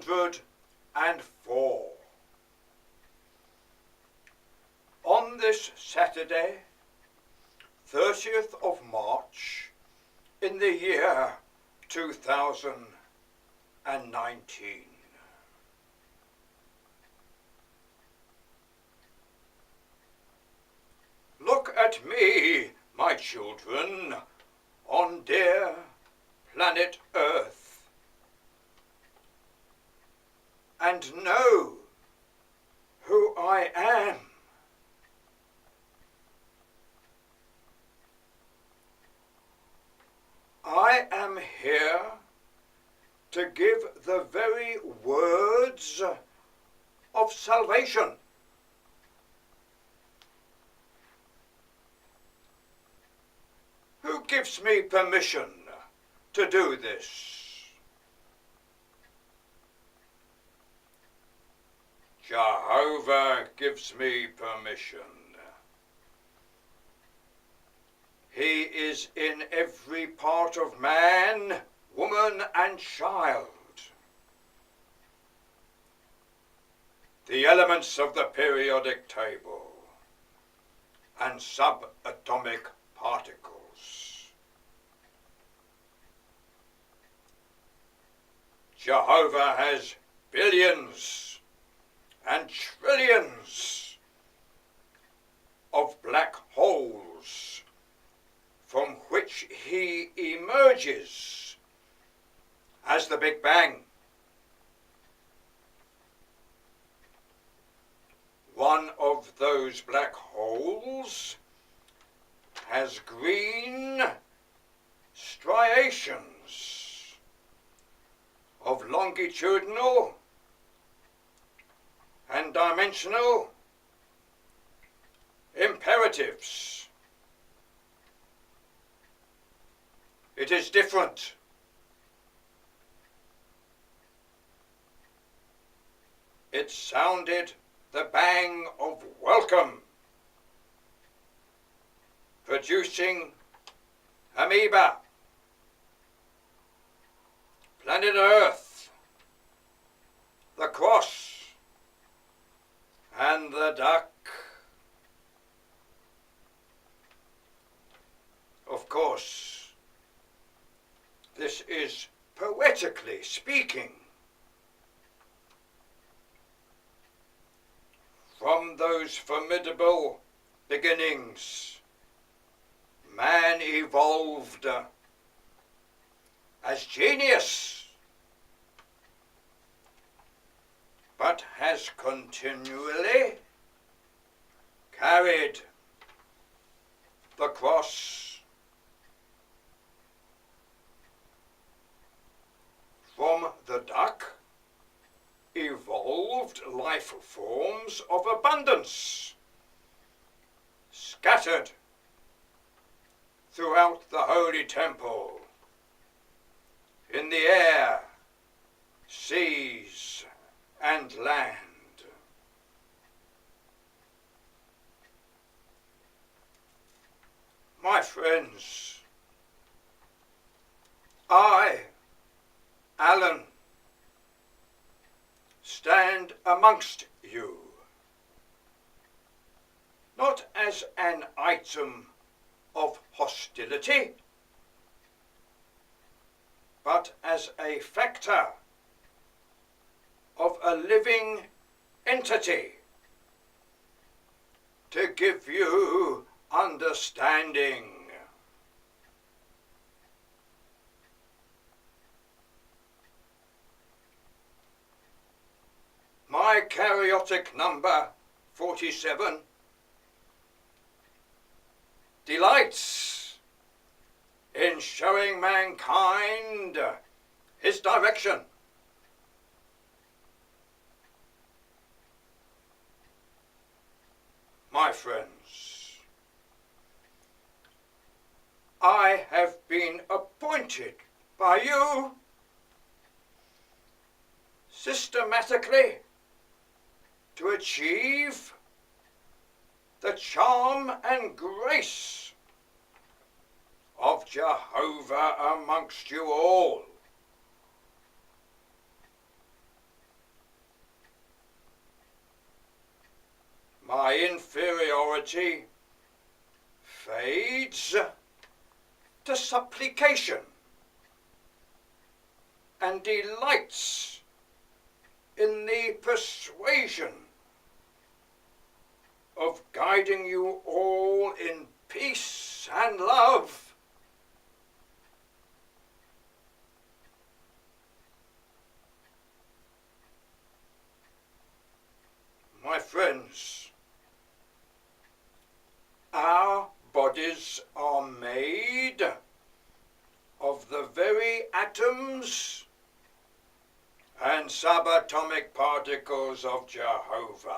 104. On this Saturday, 30th of March, in the year 2019. Look at me, my children, on dear planet Earth, and know who I am. I am here to give the very words of salvation. Who gives me permission to do this? Jehovah gives me permission. He is in every part of man, woman, and child. The elements of the periodic table and subatomic particles. Jehovah has billions and trillions of black holes from which he emerges as the Big Bang. One of those black holes has green striations of longitudinal and dimensional imperatives. It is different. It sounded the bang of welcome, producing amoeba, planet Earth, the cross, and the duck. Of course, this is poetically speaking. From those formidable beginnings, man evolved as genius, but has continually carried the cross. From the duck evolved life forms of abundance, scattered throughout the Holy Temple, in the air, seas, and land. My friends, I, Alan, stand amongst you, not as an item of hostility, but as a factor of a living entity to give you understanding. My karyotic number 47 delights in showing mankind his direction. My friends, I have been appointed by you systematically to achieve the charm and grace of Jehovah amongst you all. my inferiority fades to supplication and delights in the persuasion of guiding you all in peace and love. My friends, our bodies are made of the very atoms and subatomic particles of Jehovah.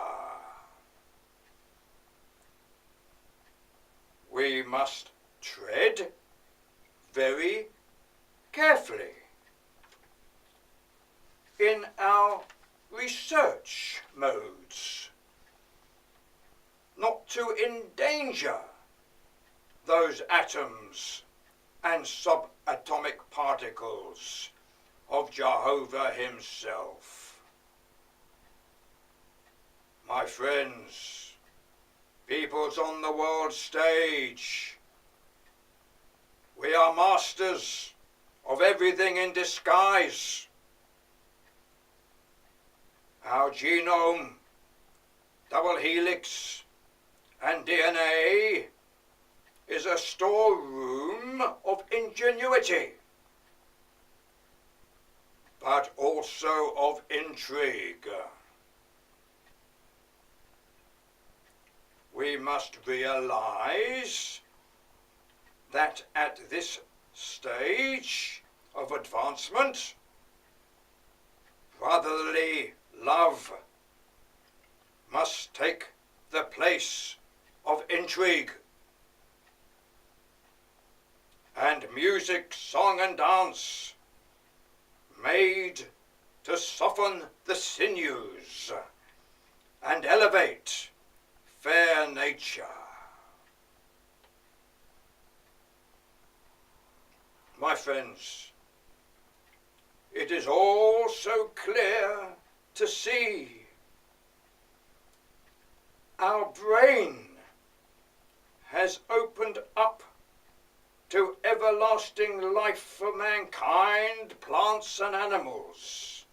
We must tread very carefully in our research modes, not to endanger those atoms and subatomic particles of Jehovah himself. My friends, peoples on the world stage, we are masters of everything in disguise. Our genome, double helix, and DNA is a storeroom of ingenuity, but also of intrigue. We must realize that at this stage of advancement, brotherly love must take the place of intrigue, and music, song and dance made to soften the sinews and elevate fair nature. My friends, it is all so clear to see. Our brain has opened up to everlasting life for mankind, plants and animals.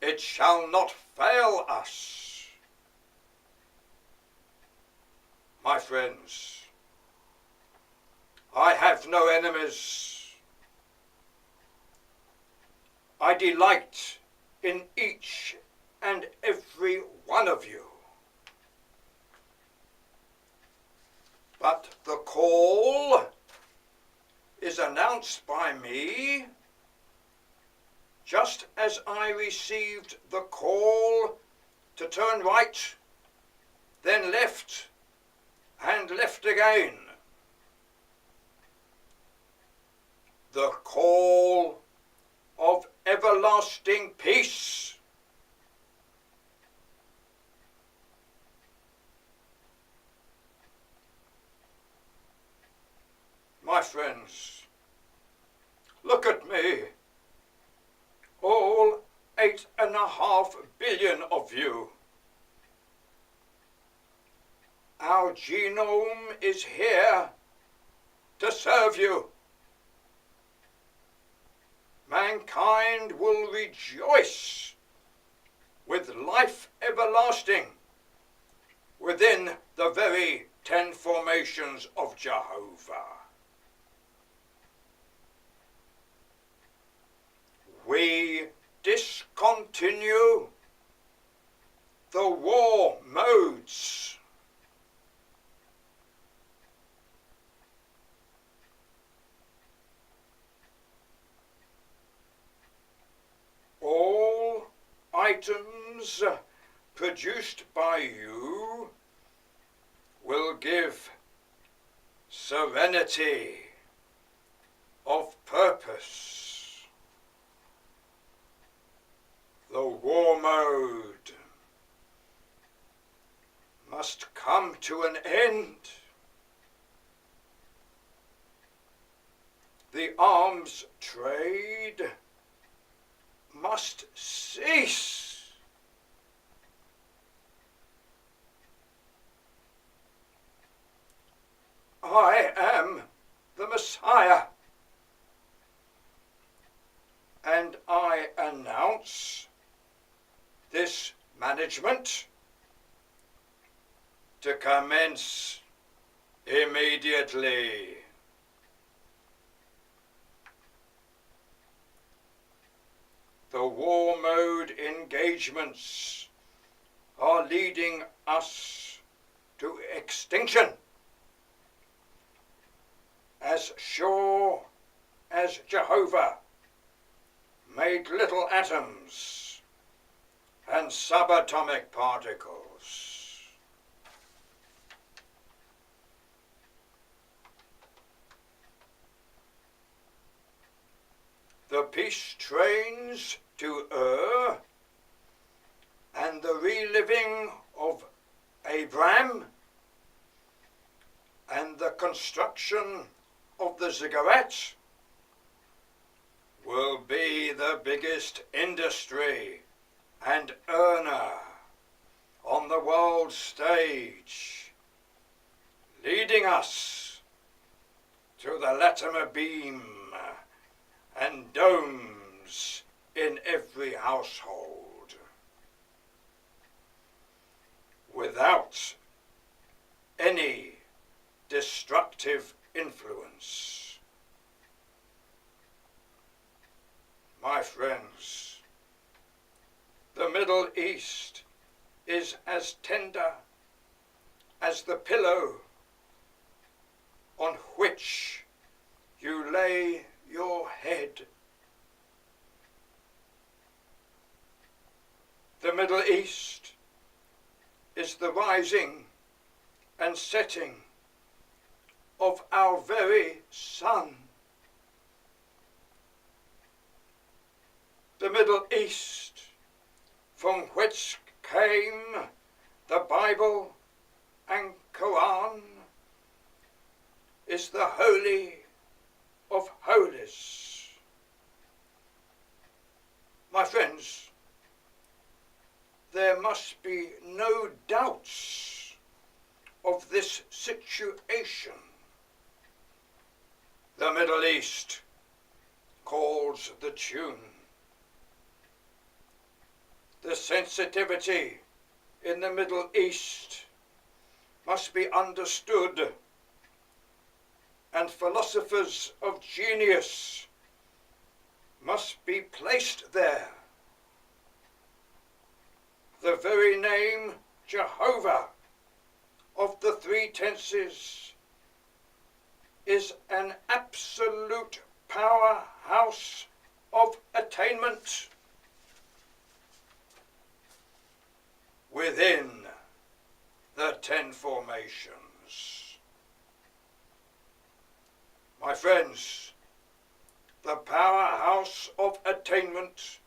It shall not fail us. My friends, I have no enemies. I delight in each and every one of you. But the call is announced by me just as I received the call to turn right, then left, and left again. The call of everlasting peace. My friends, look at me, all 8.5 billion of you. Our genome is here to serve you. Mankind will rejoice with life everlasting within the very 10 formations of Jehovah. We discontinue the war modes. All items produced by you will give serenity of purpose. The war mode must come to an end. The arms trade must cease. this management to commence immediately. The war mode engagements are leading us to extinction. As sure as Jehovah made little atoms and subatomic particles. The peace trains to Ur and the reliving of Abraham and the construction of the ziggurat will be the biggest industry and earner on the world stage, leading us to the Latimer beam and domes in every household, without any destructive influence. My friends, the Middle East is as tender as the pillow on which you lay your head. The Middle East is the rising and setting of our very sun. The Middle East, from which came the Bible and Quran, is the Holy of Holies. My friends, there must be no doubts of this situation. The Middle East calls the tune. The sensitivity in the Middle East must be understood, and philosophers of genius must be placed there. The very name Jehovah of the three tenses is an absolute powerhouse of attainment within the 10 formations. My friends, the powerhouse of attainment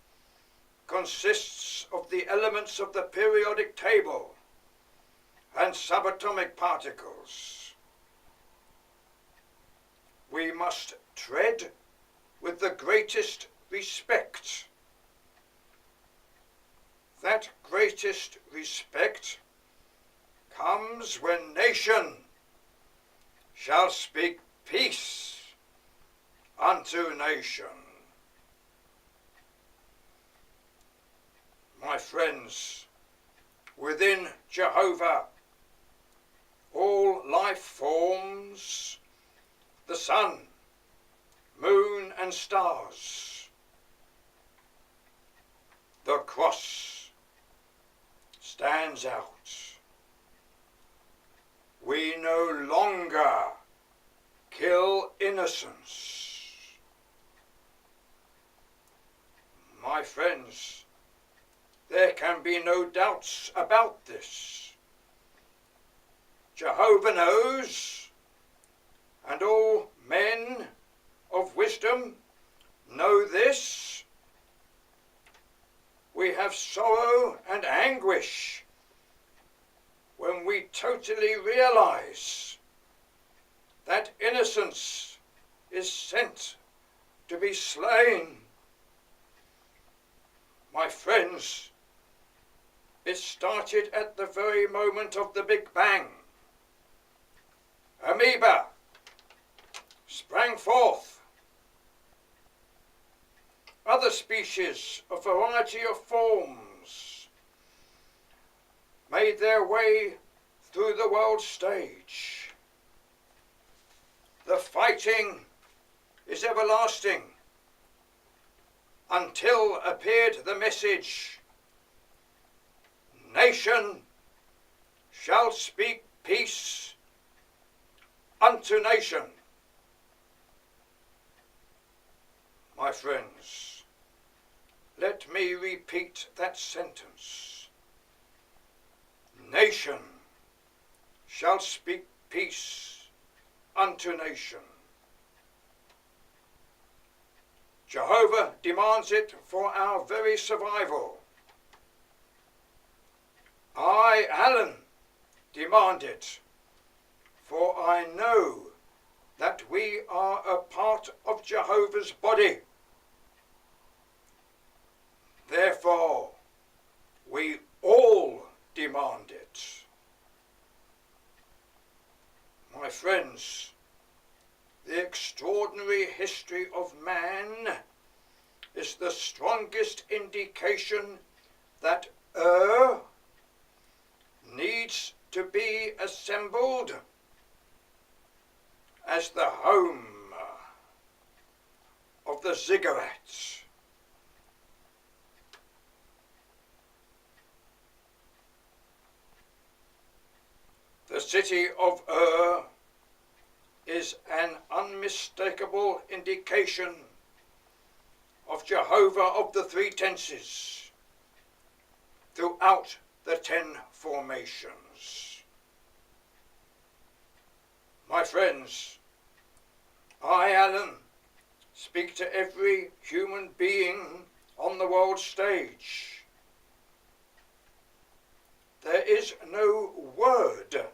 consists of the elements of the periodic table and subatomic particles. We must tread with the greatest respect. That greatest respect comes when nation shall speak peace unto nation. My friends, within Jehovah, all life forms, the sun, moon and stars, the cross stands out. We no longer kill innocents. My friends, there can be no doubts about this. Jehovah knows, and all men of wisdom know this. We have sorrow and anguish when we totally realize that innocence is sent to be slain. My friends, it started at the very moment of the Big Bang. Amoeba sprang forth. Other species of variety of forms made their way through the world stage. The fighting is everlasting until appeared the message, nation shall speak peace unto nation. My friends, let me repeat that sentence. Nation shall speak peace unto nation. Jehovah demands it for our very survival. I, Alan, demand it, for I know that we are a part of Jehovah's body. Therefore, we all demand it. My friends, the extraordinary history of man is the strongest indication that needs to be assembled as the home of the ziggurat. The city of is an unmistakable indication of Jehovah of the three tenses throughout the 10 formations. My friends, I, Alan, speak to every human being on the world stage. There is no word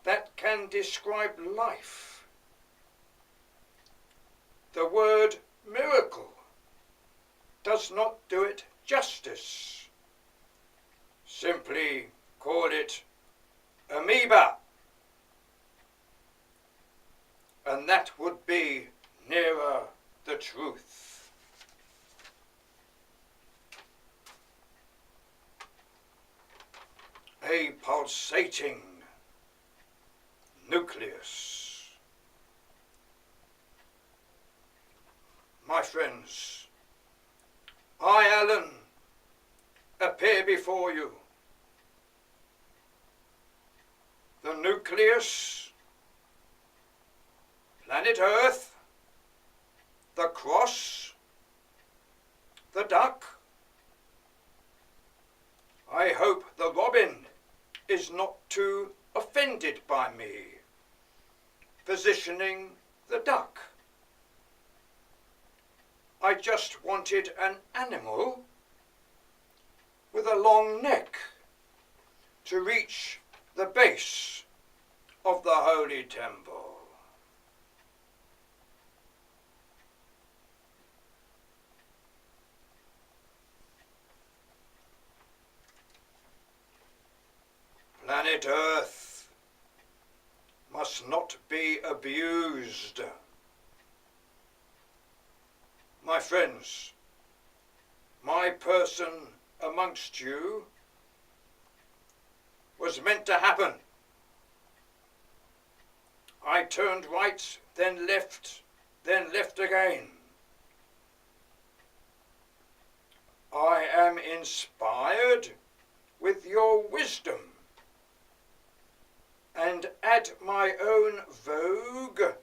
that can describe life. The word miracle does not do it justice. Simply call it amoeba, and that would be nearer the truth. A pulsating nucleus. My friends, I, Alan, appear before you. The nucleus, planet Earth, the cross, the duck. I hope the robin is not too offended by me positioning the duck. I just wanted an animal with a long neck to reach the base of the Holy Temple. Planet Earth must not be abused. My friends, my person amongst you was meant to happen. I turned right, then left again. I am inspired with your wisdom and add my own vogue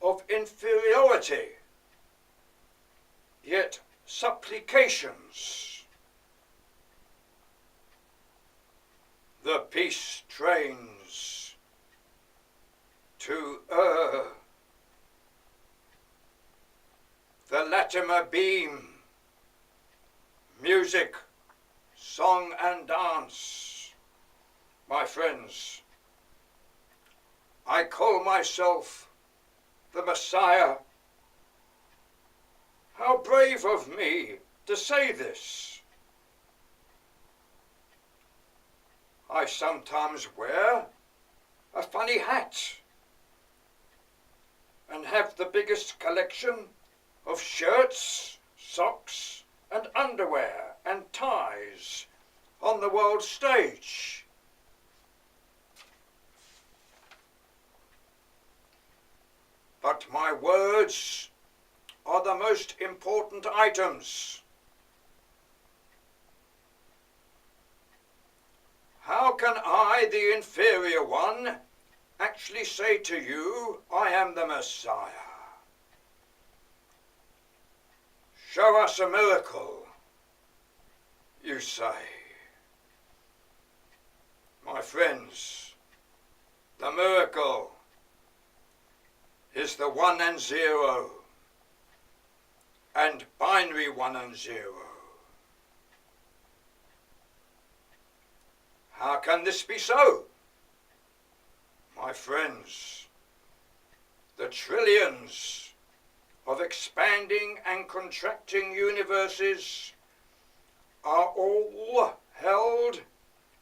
of inferiority, yet supplications. The peace trains to the Latimer beam, music, song and dance. My friends, I call myself the Messiah. How brave of me to say this. I sometimes wear a funny hat and have the biggest collection of shirts, socks and underwear and ties on the world stage. But my words are the most important items. How can I, the inferior one, actually say to you, I am the Messiah? Show us a miracle, you say. My friends, the miracle is the 1 and 0, and binary 1 and 0. How can this be so? My friends, the trillions of expanding and contracting universes are all held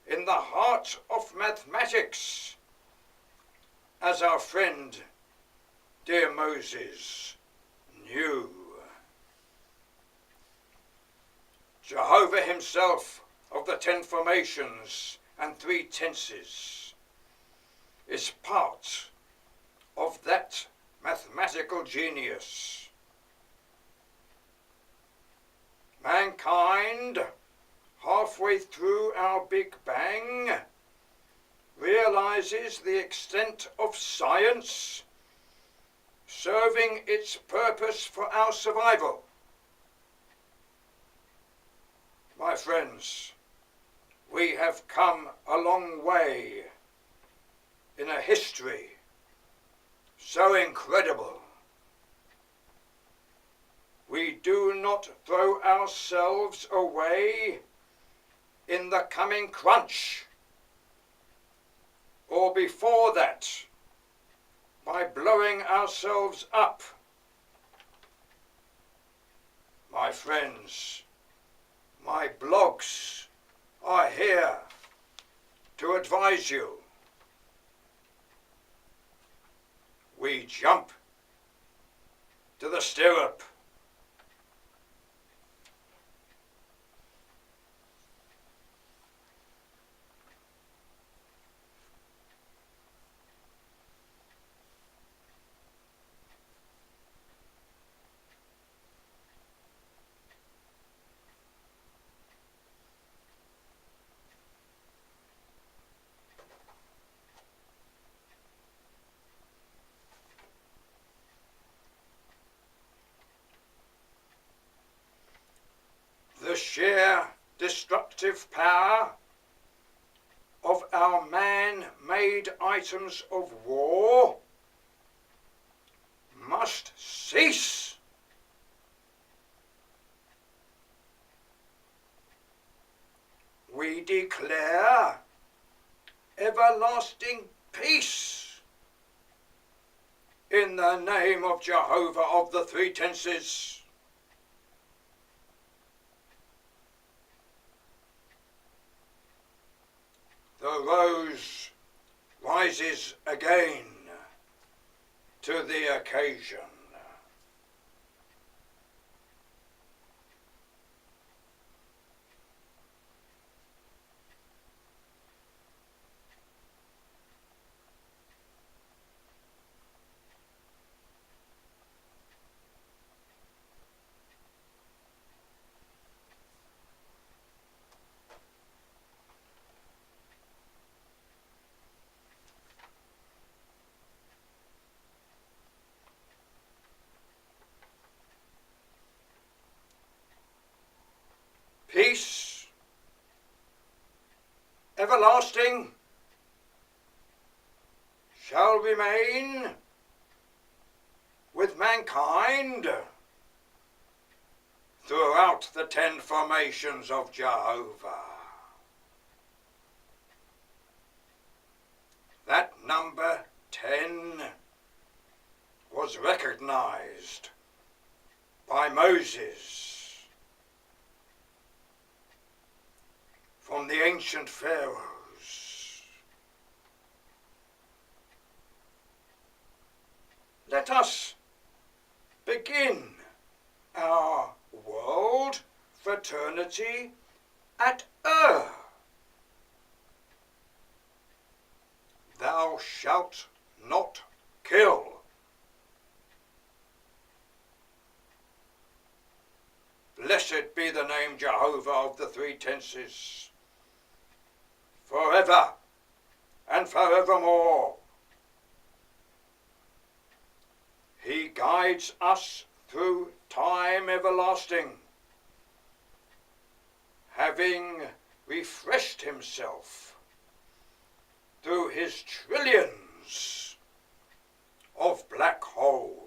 in the heart of mathematics, as our friend dear Moses knew. Jehovah himself of the 10 formations and 3 tenses is part of that mathematical genius. Mankind, halfway through our Big Bang, realizes the extent of science serving its purpose for our survival. My friends, we have come a long way in a history so incredible. We do not throw ourselves away in the coming crunch, or before that, by blowing ourselves up. My friends, my blogs are here to advise you. We jump to the stirrup. The sheer destructive power of our man-made items of war must cease. We declare everlasting peace in the name of Jehovah of the 3 tenses. The rose rises again to the occasion. Peace, everlasting, shall remain with mankind throughout the 10 formations of Jehovah. That number 10 was recognized by Moses from the ancient pharaohs. Let us begin our world fraternity at shalt not kill. Blessed be the name Jehovah of the three tenses, forever and forevermore. He guides us through time everlasting, having refreshed himself through his trillions of black holes.